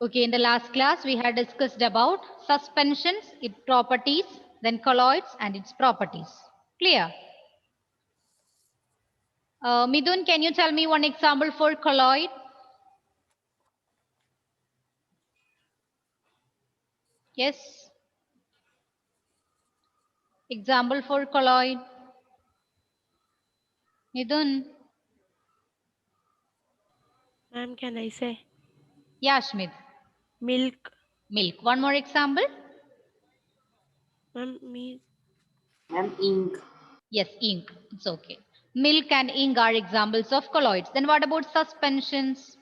Okay, in the last class, we had discussed about suspensions, its properties, then colloids and its properties. Clear? Midun, can you tell me one example for colloid? Yes. Example for colloid. Midun. Ma'am, can I say? Yeah, Shmit. Milk. Milk. One more example. Ma'am, milk. Ma'am, ink. Yes, ink. It's okay. Milk and ink are examples of colloids. Then what about suspensions?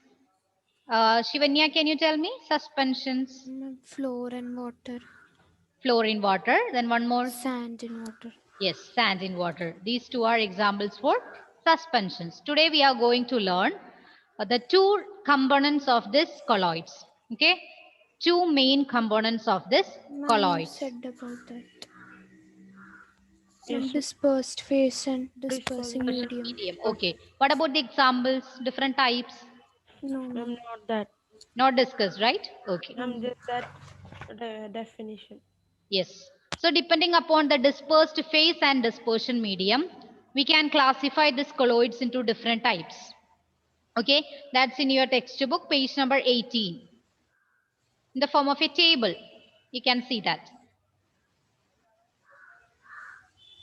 Shivanya, can you tell me? Suspensions. Flour and water. Flour in water. Then one more. Sand in water. Yes, sand in water. These two are examples for suspensions. Today we are going to learn the two components of this colloids. Okay, two main components of this Ma'am, you colloids. said about that. Yes, Some dispersed phase and dispersing Dispersing medium. Medium. Okay. What about the examples? Different types? No, Ma'am, no. not that. Not discussed, right? Okay. Ma'am, just that definition. Yes. So depending upon the dispersed phase and dispersion medium, we can classify these colloids into different types. Okay, that's in your textbook, page number 18. In the form of a table, you can see that.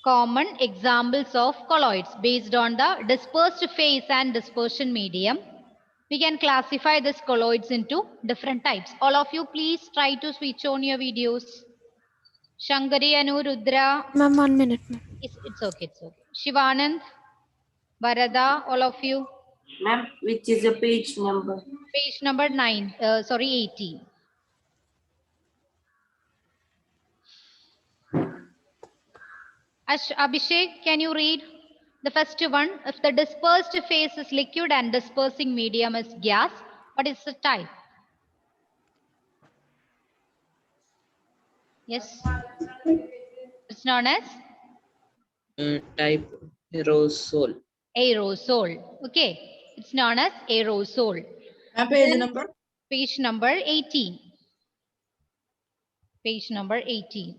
Common examples of colloids based on the dispersed phase and dispersion medium. We can classify these colloids into different types. All of you, please try to switch on your videos. Shankari, Anu, Rudra. Ma'am, 1 minute, ma'am. It's okay, it's okay. Shivanand, Varada, all of you. Ma'am, which is the page number? Page number 18. Abhishek, can you read the first one? If the dispersed phase is liquid and dispersing medium is gas, what is the type? Yes, it's known as Type aerosol. aerosol. Okay, it's known as aerosol. Page number? Page number 18. Page number 18.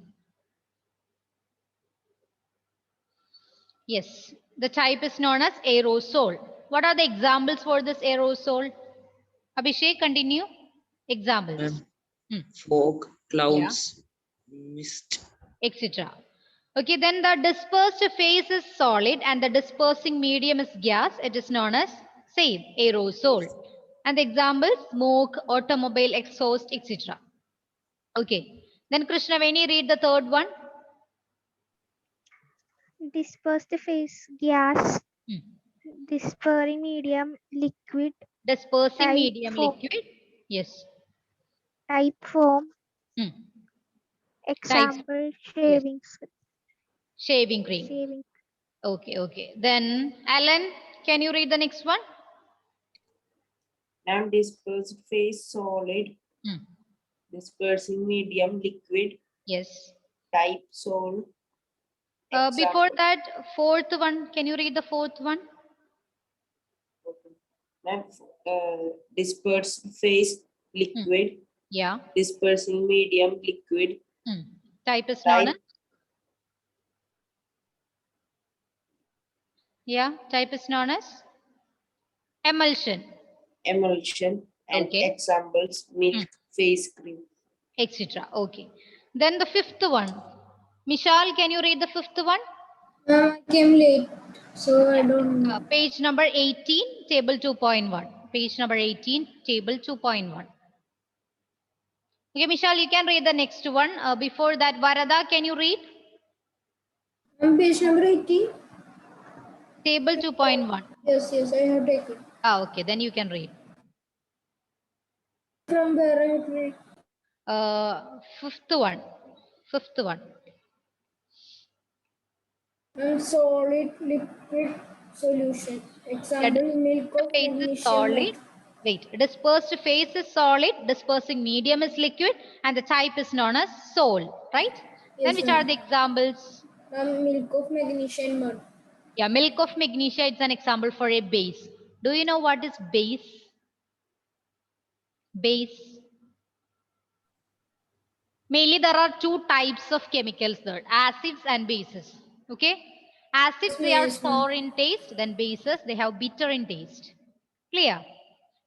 Yes, the type is known as aerosol. What are the examples for this aerosol? Abhishek, continue. Examples. Fog, clouds, mist. Etc. Okay, then the dispersed phase is solid and the dispersing medium is gas. It is known as same aerosol. And the examples smoke, automobile exhaust, etc. Okay. Then Krishnaveni, read the third one. Dispersed phase gas, Hmm. dispersing medium liquid, Dispersing type medium form. liquid. Yes. Type form, Hmm. example Yes. shaving, Shaving cream. shaving. Okay, okay. Then Alan, can you read the next one? Ma'am, dispersed phase solid, Hmm. dispersing medium liquid, Yes. type sol. Before Example. that, fourth one. Can you read the fourth one? Ma'am, dispersed phase liquid, Yeah. dispersing medium liquid, Type is known as? type Yeah, type is known as emulsion, emulsion, and Okay. examples milk face cream. etc. Okay. Then the fifth one. Mishal, can you read the fifth one? I came late, so I don't know. Page number 18, table 2.1. Page number 18, table 2.1. Okay, Mishal, you can read the next one. Before that, Varada, can you read? Page number 18. Table 2.1. Yes, yes, I have taken. Okay, then you can read. From where I have read. Fifth one. Fifth one. Solid liquid solution. Example, milk of Phase is magnesium. solid. Wait, dispersed phase is solid, dispersing medium is liquid, and the type is known as sol, right? Then Yes, which ma'am. are the examples? Milk of magnesium mud. Yeah, milk of magnesia is an example for a base. Do you know what is base? Base. Mainly there are two types of chemicals there, acids and bases. Okay. Acids, they are Yes, ma'am. sour in taste, then bases, they have bitter in taste. Clear?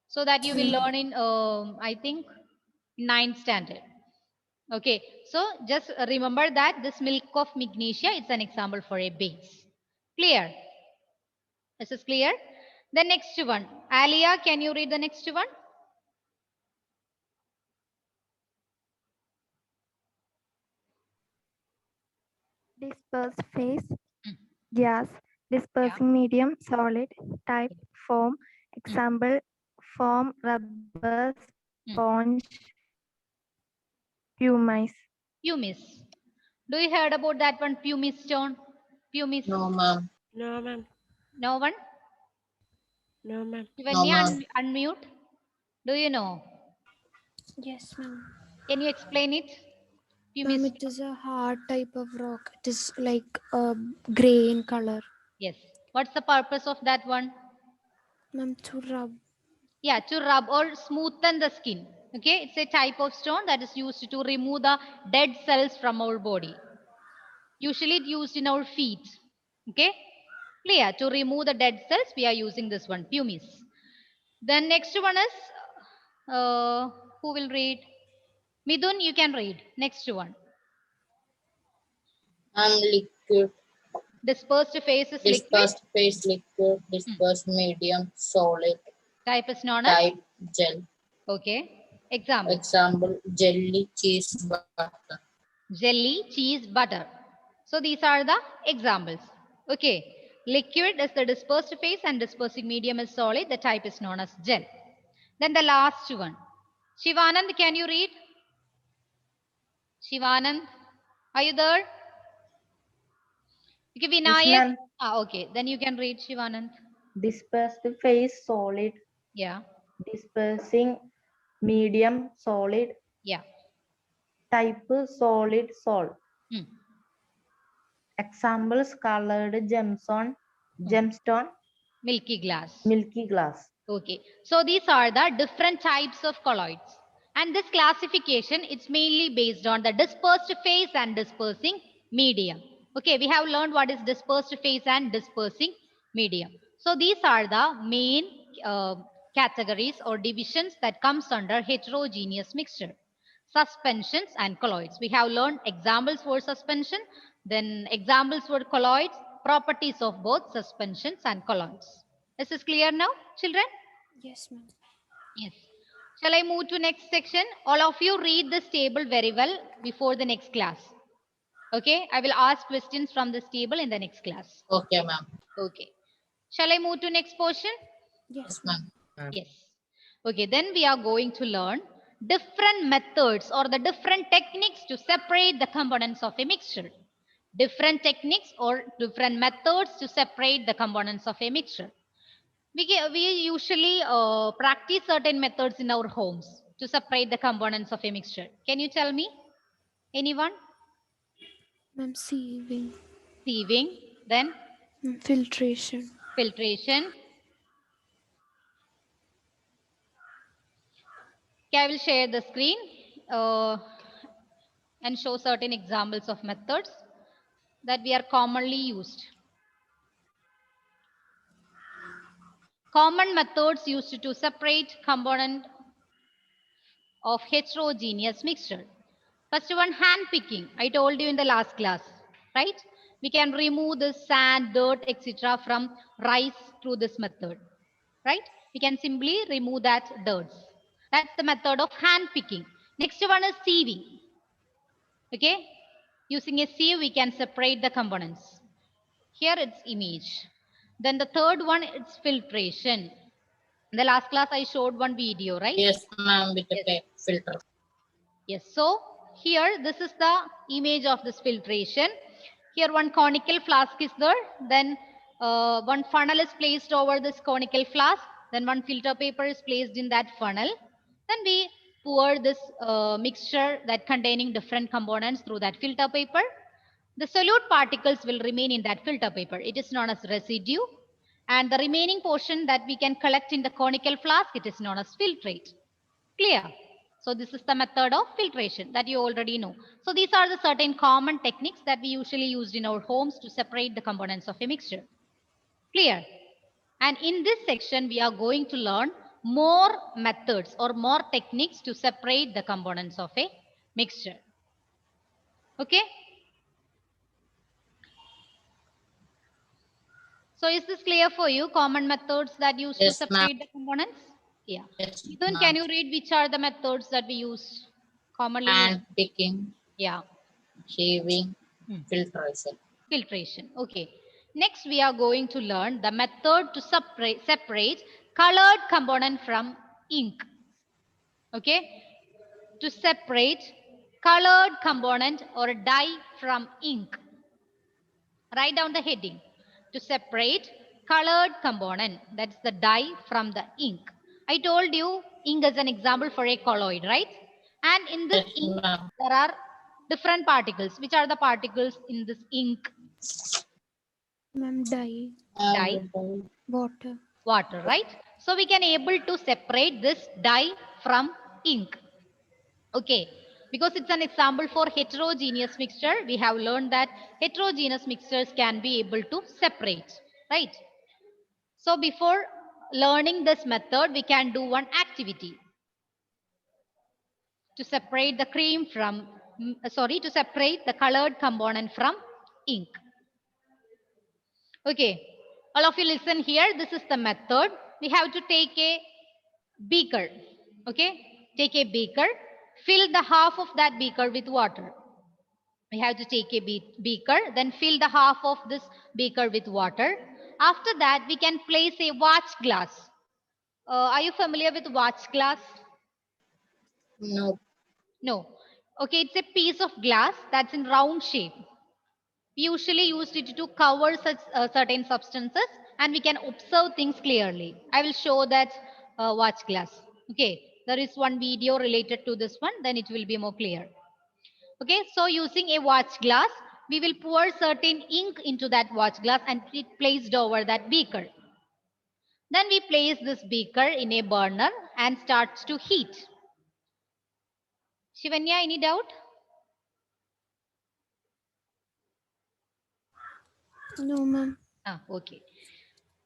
So that you will learn in, I think, 9th standard. Okay. So just remember that this milk of magnesia is an example for a base. Clear? This is clear. The next one. Alia, can you read the next one? Dispersed phase, Mm. gas, dispersing medium, solid, type, form, example, foam, rubber, sponge, pumice. Pumice. Do you heard about that one? Pumice stone? Pumice. No, ma'am. No, ma'am. No one? No, ma'am. Shivanya, ma'am. unmute. Do you know? Yes, ma'am. Can you explain it? Ma'am, Pumice. it is a hard type of rock. It is like gray in color. Yes. What's the purpose of that one? Ma'am, to rub. Yeah, to rub or smoothen the skin. Okay, it's a type of stone that is used to remove the dead cells from our body. Usually it's used in our feet. Okay, clear. To remove the dead cells, we are using this one, pumice. Then next one is, who will read? Midun, you can read. Next one. Liquid, Dispersed phase is liquid. dispersed phase liquid, dispersed medium, solid, Type is known as. type gel. Okay. Example. Example, jelly, cheese, butter. Jelly, cheese, butter. So these are the examples. Okay. Liquid is the dispersed phase and dispersing medium is solid. The type is known as gel. Then the last one. Shivanand, can you read? Shivanand, are you there? Okay, Vinayak. Okay, then you can read Shivanand. Dispersed phase solid, Yeah, dispersing medium solid, yeah. type solid sol. Hmm. Examples colored gemstone, Milky glass. milky glass. Okay, so these are the different types of colloids. And this classification, it's mainly based on the dispersed phase and dispersing medium. Okay, we have learned what is dispersed phase and dispersing medium. So these are the main categories or divisions that comes under heterogeneous mixture. Suspensions and colloids. We have learned examples for suspension, then examples for colloids, properties of both suspensions and colloids. Is this clear now, children? Yes, ma'am. Yes. Shall I move to next section? All of you read this table very well before the next class. Okay, I will ask questions from this table in the next class. Okay, ma'am. Okay. Shall I move to next portion? Yes, ma'am. Yes. Okay, then we are going to learn different methods or the different techniques to separate the components of a mixture. Different techniques or different methods to separate the components of a mixture. We usually practice certain methods in our homes to separate the components of a mixture. Can you tell me? Anyone? ma'am. Sieving. Sieving, then Filtration. filtration. Okay, I will share the screen and show certain examples of methods that we are commonly used. Common methods used to separate component of heterogeneous mixture. First one, hand picking. I told you in the last class, right? We can remove the sand, dirt, etc. from rice through this method, right? We can simply remove that dirt. That's the method of hand picking. Next one is sieving. Okay, using a sieve, we can separate the components. Here it's image. Then the third one, it's filtration. In the last class, I showed one video, right? Yes, ma'am, with the Yes. filter. Yes, so here this is the image of this filtration. Here one conical flask is there. Then one funnel is placed over this conical flask. Then one filter paper is placed in that funnel. Then we pour this mixture that containing different components through that filter paper. The solute particles will remain in that filter paper. It is known as residue. And the remaining portion that we can collect in the conical flask, it is known as filtrate. Clear? So this is the method of filtration that you already know. So these are the certain common techniques that we usually used in our homes to separate the components of a mixture. Clear? And in this section, we are going to learn more methods or more techniques to separate the components of a mixture. Okay? So is this clear for you? Common methods that used to Yes, ma'am. separate the components? Yeah. Yes, Then ma'am. can you read which are the methods that we use commonly used? Hand picking, Yeah. shaving, Hmm. filtration. Filtration. Okay. Next, we are going to learn the method to separate colored component from ink. Okay. To separate colored component or dye from ink. Write down the heading. To separate colored component, that's the dye from the ink. I told you ink is an example for a colloid, right? And in this Yes, ink, ma'am. there are different particles. Which are the particles in this ink? Ma'am, dye, Dye, water. water, right? So we can able to separate this dye from ink. Okay, because it's an example for heterogeneous mixture. We have learned that heterogeneous mixtures can be able to separate, right? So before learning this method, we can do one activity to separate the cream from, to separate the colored component from ink. Okay, all of you listen here. This is the method. We have to take a beaker. Okay, take a beaker, fill the half of that beaker with water. We have to take a beaker, then fill the half of this beaker with water. After that, we can place a watch glass. Are you familiar with watch glass? No. No. Okay, it's a piece of glass that's in round shape. We usually used it to cover such certain substances and we can observe things clearly. I will show that watch glass. Okay, there is one video related to this one, then it will be more clear. Okay, so using a watch glass, we will pour certain ink into that watch glass and it placed over that beaker. Then we place this beaker in a burner and starts to heat. Shivanya, any doubt? No, ma'am. Okay.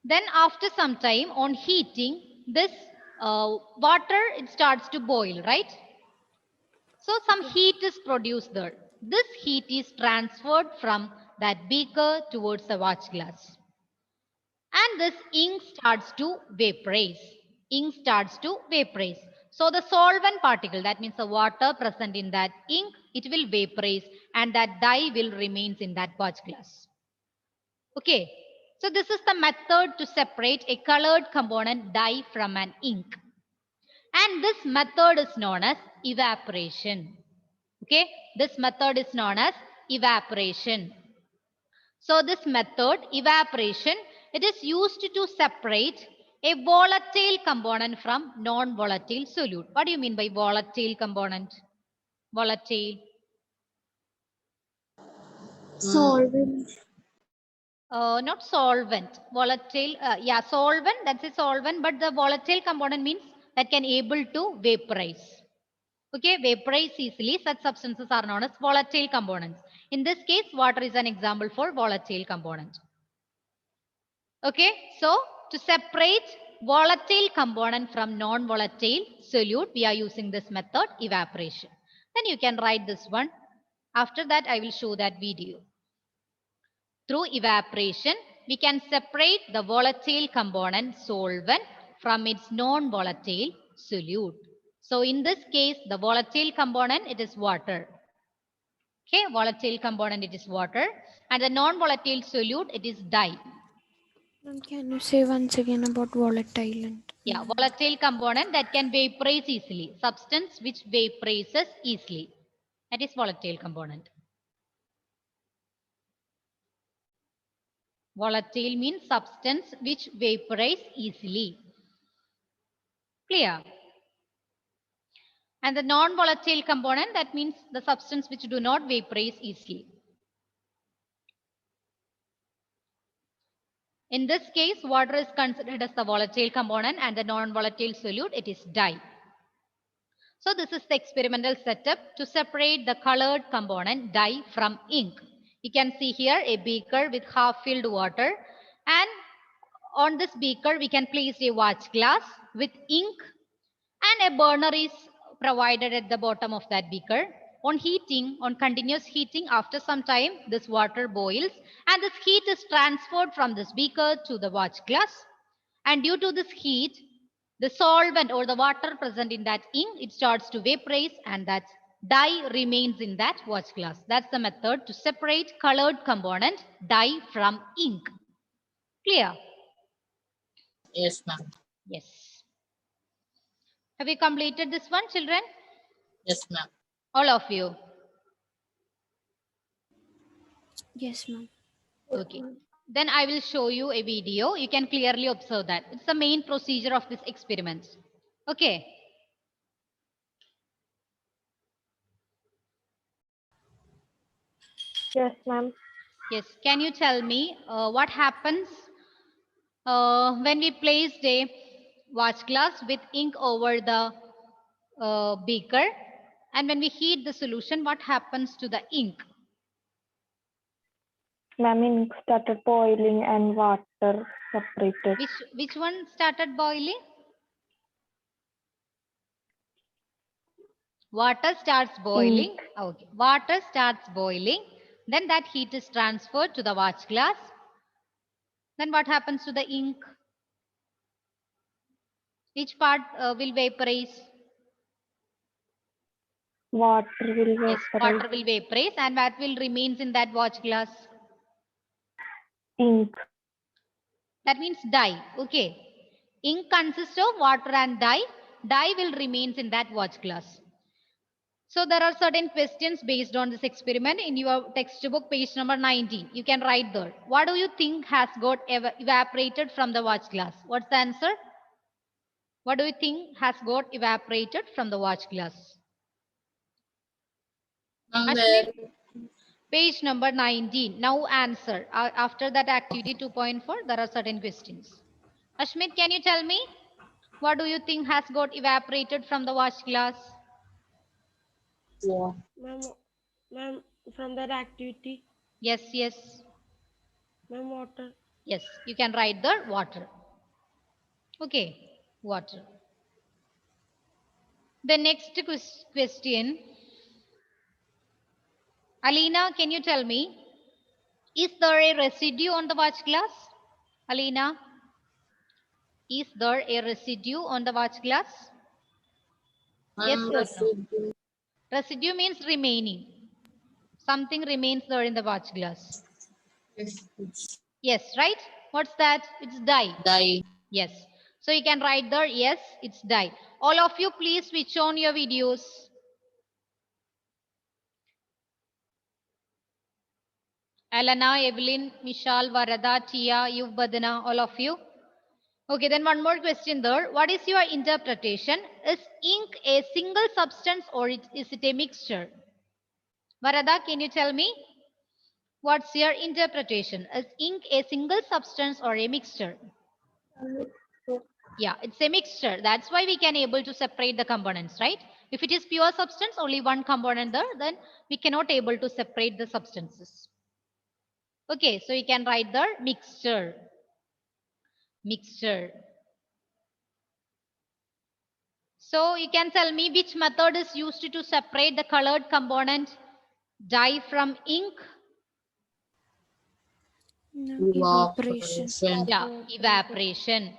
Then after some time on heating, this water, it starts to boil, right? So some heat is produced there. This heat is transferred from that beaker towards the watch glass. And this ink starts to vaporize. Ink starts to vaporize. So the solvent particle, that means the water present in that ink, it will vaporize and that dye will remains in that watch glass. Okay, so this is the method to separate a colored component dye from an ink. And this method is known as evaporation. Okay, this method is known as evaporation. So this method, evaporation, it is used to separate a volatile component from non-volatile solute. What do you mean by volatile component? Volatile. Solvent. Not solvent, volatile. Yeah, solvent, that's a solvent, but the volatile component means that can able to vaporize. Okay, vaporize easily. Such substances are known as volatile components. In this case, water is an example for volatile component. Okay, so to separate volatile component from non-volatile solute, we are using this method, evaporation. Then you can write this one. After that, I will show that video. Through evaporation, we can separate the volatile component solvent from its non-volatile solute. So in this case, the volatile component, it is water. Okay, volatile component, it is water. And the non-volatile solute, it is dye. Ma'am, can you say once again about volatile and Yeah, volatile component that can vaporize easily. Substance which vaporizes easily. That is volatile component. Volatile means substance which vaporize easily. Clear? And the non-volatile component, that means the substance which do not vaporize easily. In this case, water is considered as the volatile component and the non-volatile solute, it is dye. So this is the experimental setup to separate the colored component dye from ink. You can see here a beaker with half filled water, and on this beaker we can place a watch glass with ink, and a burner is provided at the bottom of that beaker. On heating, on continuous heating, after some time this water boils and this heat is transferred from this beaker to the watch glass, and due to this heat the solvent or the water present in that ink, it starts to vaporize and that dye remains in that watch glass. That's the method to separate colored component dye from ink. Clear? Yes, ma'am. Yes. Have you completed this one, children? Yes, ma'am. All of you? Yes, ma'am. Okay. Then I will show you a video. You can clearly observe that. It's the main procedure of this experiment. Okay. Yes, ma'am. Yes. Can you tell me what happens when we placed a watch glass with ink over the beaker, and when we heat the solution, what happens to the ink? Ma'am, ink started boiling and water separated. Which one started boiling? Water starts boiling. Okay. Water starts boiling. Then that heat is transferred to the watch glass. Then what happens to the ink? Which part will vaporize? Water will Yes, vaporize. water will vaporize, and what will remains in that watch glass? Ink. That means dye. Okay. Ink consists of water and dye. Dye will remains in that watch glass. So there are certain questions based on this experiment in your textbook, page number 19. You can write there. What do you think has got evaporated from the watch glass? What's the answer? What do you think has got evaporated from the watch glass? Ma'am, Ashmi? Page number 19. Now answer. After that activity 2.4, there are certain questions. Ashmit, can you tell me? What do you think has got evaporated from the watch glass? yeah. Ma'am, from that activity, Yes, yes. ma'am, water. Yes, you can write the water. Okay, water. The next question. Alina, can you tell me? Is there a residue on the watch glass? Alina, is there a residue on the watch glass? Yes Ma'am, or no? residue. Residue means remaining. Something remains there in the watch glass. Yes. Yes, right? What's that? It's dye. Dye. Yes. So you can write there, yes, it's dye. All of you, please switch on your videos. Alana, Evelyn, Mishal, Varada, Tia, Yuvbadana, all of you. Okay, then one more question there. What is your interpretation? Is ink a single substance or is it a mixture? Varada, can you tell me? What's your interpretation? Is ink a single substance or a mixture? Yeah, it's a mixture. That's why we can able to separate the components, right? If it is pure substance, only one component there, then we cannot able to separate the substances. Okay, so you can write the mixture. Mixture. So you can tell me which method is used to separate the colored component dye from ink? No, evaporation. Yeah, evaporation.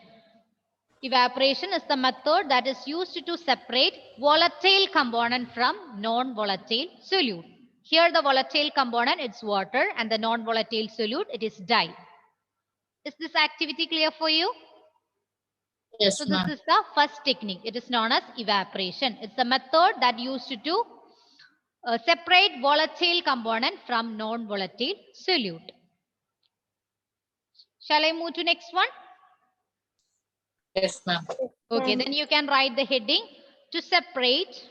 Evaporation is the method that is used to separate volatile component from non-volatile solute. Here the volatile component is water and the non-volatile solute it is dye. Is this activity clear for you? Yes, So ma'am. this is the first technique. It is known as evaporation. It's the method that used to separate volatile component from non-volatile solute. Shall I move to next one? Yes, ma'am. Okay, then you can write the heading to separate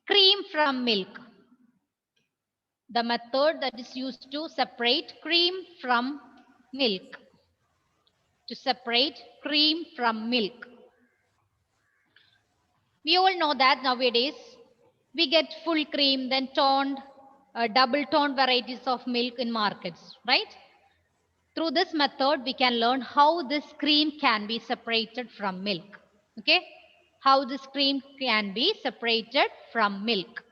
cream from milk. The method that is used to separate cream from milk. To separate cream from milk. We all know that nowadays we get full cream, then toned, double toned varieties of milk in markets, right? Through this method, we can learn how this cream can be separated from milk. Okay? How this cream can be separated from milk.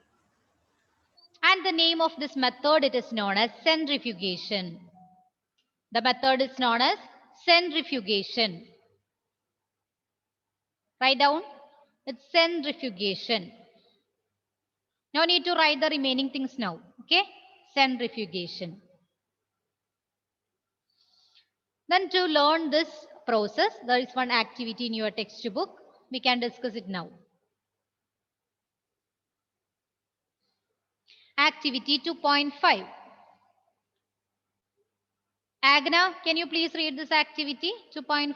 And the name of this method, it is known as centrifugation. The method is known as centrifugation. Write down. It's centrifugation. No need to write the remaining things now. Okay? Centrifugation. Then to learn this process, there is one activity in your textbook. We can discuss it now. Activity 2.5. Agna, can you please read this activity 2.5?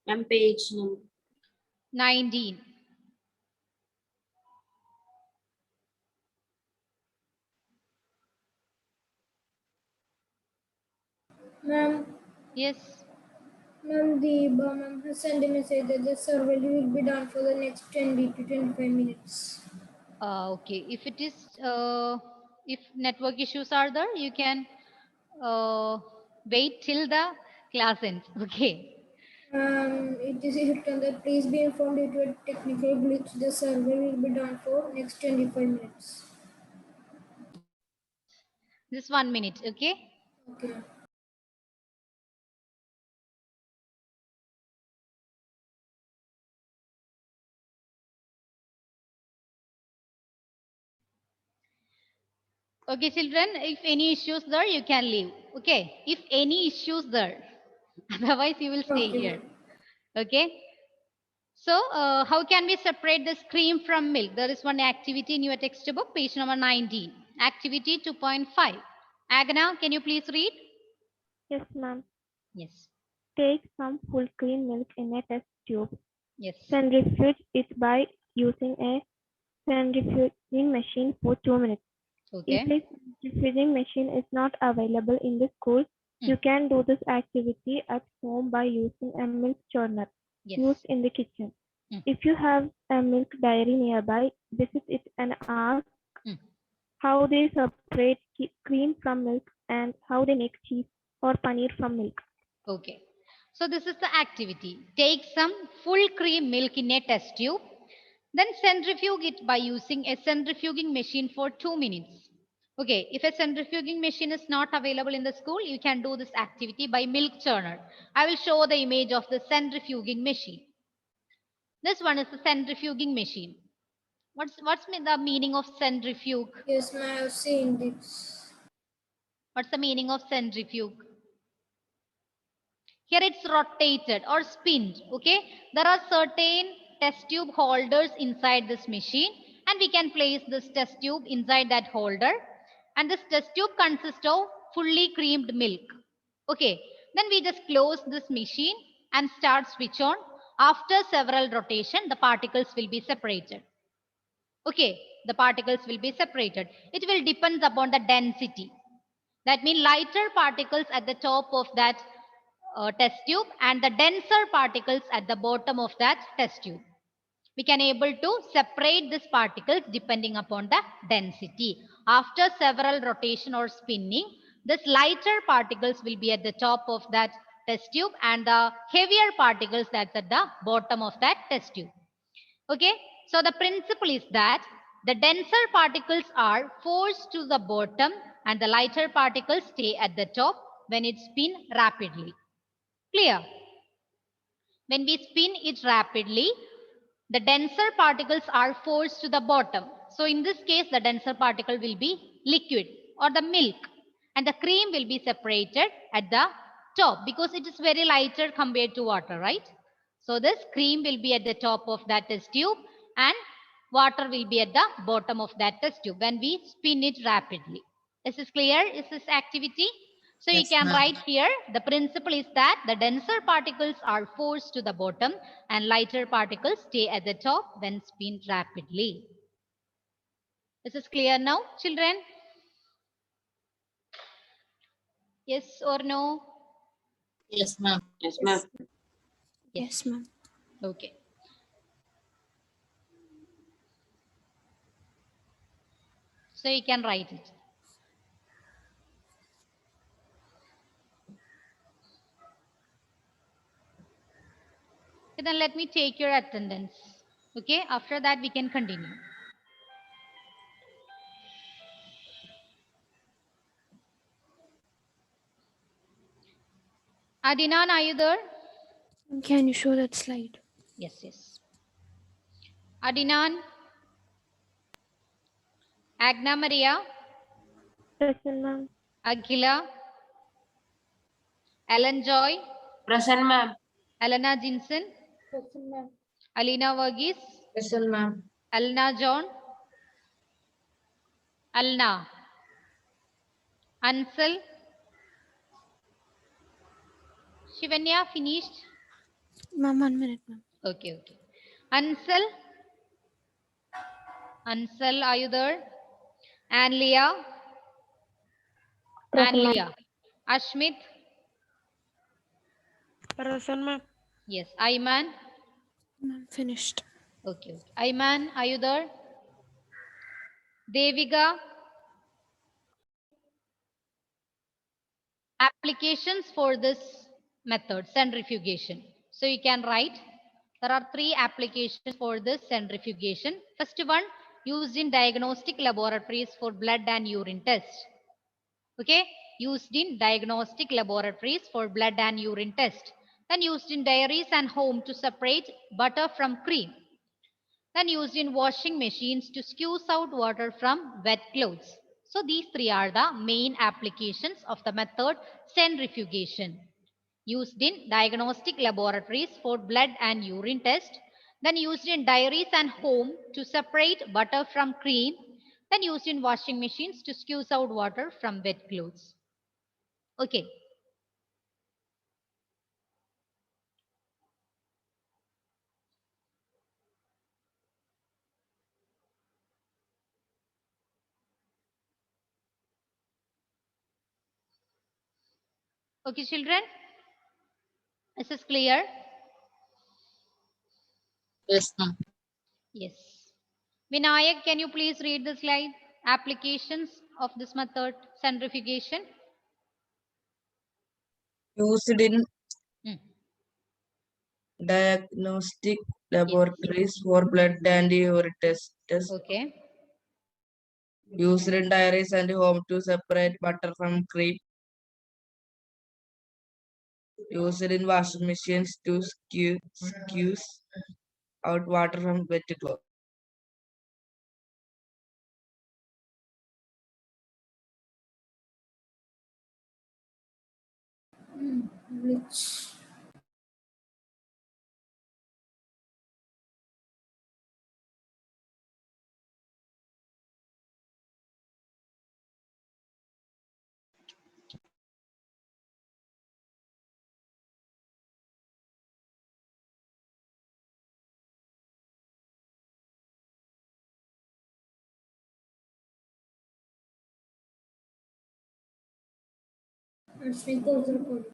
Ma'am, page number 19. Ma'am, Yes. ma'am, the ma'am has sent a message that the survey will be done for the next 20 to 25 minutes. Okay. If it is, if network issues are there, you can wait till the class ends. Okay. It is written that please be informed due to a technical glitch, the survey will be done for next 25 minutes. Just 1 minute. Okay. Okay. Okay, children, if any issues there, you can leave. Okay. If any issues there, otherwise you will stay Okay, here. ma'am. Okay. So, how can we separate this cream from milk? There is one activity in your textbook, page number 19. Activity 2.5. Agna, can you please read? Yes, ma'am. Yes. Take some full cream milk in a test tube. Yes. Centrifuge it by using a centrifuging machine for 2 minutes. Okay. If a centrifuging machine is not available in the school, you can do this activity at home by using a milk churner Yes. used in the kitchen. Mm. If you have a milk dairy nearby, visit it and ask Mm. how they separate cream from milk and how they make cheese or paneer from milk. Okay. So this is the activity. Take some full cream milk in a test tube. Then centrifuge it by using a centrifuging machine for 2 minutes. Okay, if a centrifuging machine is not available in the school, you can do this activity by milk churner. I will show the image of the centrifuging machine. This one is the centrifuging machine. What's the meaning of centrifuge? Yes, ma'am, I have seen this. What's the meaning of centrifuge? Here it's rotated or spinned. Okay, there are certain test tube holders inside this machine, and we can place this test tube inside that holder, and this test tube consists of fully creamed milk. Okay, then we just close this machine and start switch on. After several rotation, the particles will be separated. Okay, the particles will be separated. It will depend upon the density. That means lighter particles at the top of that test tube and the denser particles at the bottom of that test tube. We can able to separate these particles depending upon the density. After several rotation or spinning, this lighter particles will be at the top of that test tube and the heavier particles that's at the bottom of that test tube. Okay, so the principle is that the denser particles are forced to the bottom and the lighter particles stay at the top when it spin rapidly. Clear? When we spin it rapidly, the denser particles are forced to the bottom. So in this case, the denser particle will be liquid or the milk, and the cream will be separated at the top because it is very lighter compared to water, right? So this cream will be at the top of that test tube and water will be at the bottom of that test tube when we spin it rapidly. Is this clear? Is this activity? So you Yes, can ma'am. write here, the principle is that the denser particles are forced to the bottom and lighter particles stay at the top when spun rapidly. Is this clear now, children? Yes or no? Yes, ma'am. Yes, ma'am. Yes, ma'am. Okay. So you can write it. Okay, then let me take your attendance. Okay, after that we can continue. Adinan, are you there? Can you show that slide? Yes, yes. Adinan, Agna Maria, Present, ma'am. Akhila, Ellen Joy, Present, ma'am. Elena Jinson, Present, ma'am. Alina Verghese, Present, ma'am. Alna John, Alna, Ansel, Shivanya finished? Ma'am, 1 minute, ma'am. Okay, okay. Ansel, Ansel, are you there? Anlia, Present, ma'am. Anlia, Ashmit, Present, ma'am. yes, Ayman, Ma'am, finished. okay, okay. Ayman, are you there? Devika, applications for this method, centrifugation. So you can write, there are 3 applications for this centrifugation. First one, used in diagnostic laboratories for blood and urine test. Okay, used in diagnostic laboratories for blood and urine test. Then used in dairies and home to separate butter from cream. Then used in washing machines to squeeze out water from wet clothes. So these 3 are the main applications of the method centrifugation. Used in diagnostic laboratories for blood and urine test, then used in dairies and home to separate butter from cream, then used in washing machines to squeeze out water from wet clothes. Okay. Okay, children. Is this clear? Yes, ma'am. Yes. Vinayak, can you please read the slide? Applications of this method, centrifugation. Used in Hmm. diagnostic Yes. laboratories for blood and urine tests. Okay. Used in dairies and home to separate butter from cream. Used in washing machines to squeeze out water from wet clothes. Which Ashmit was recording.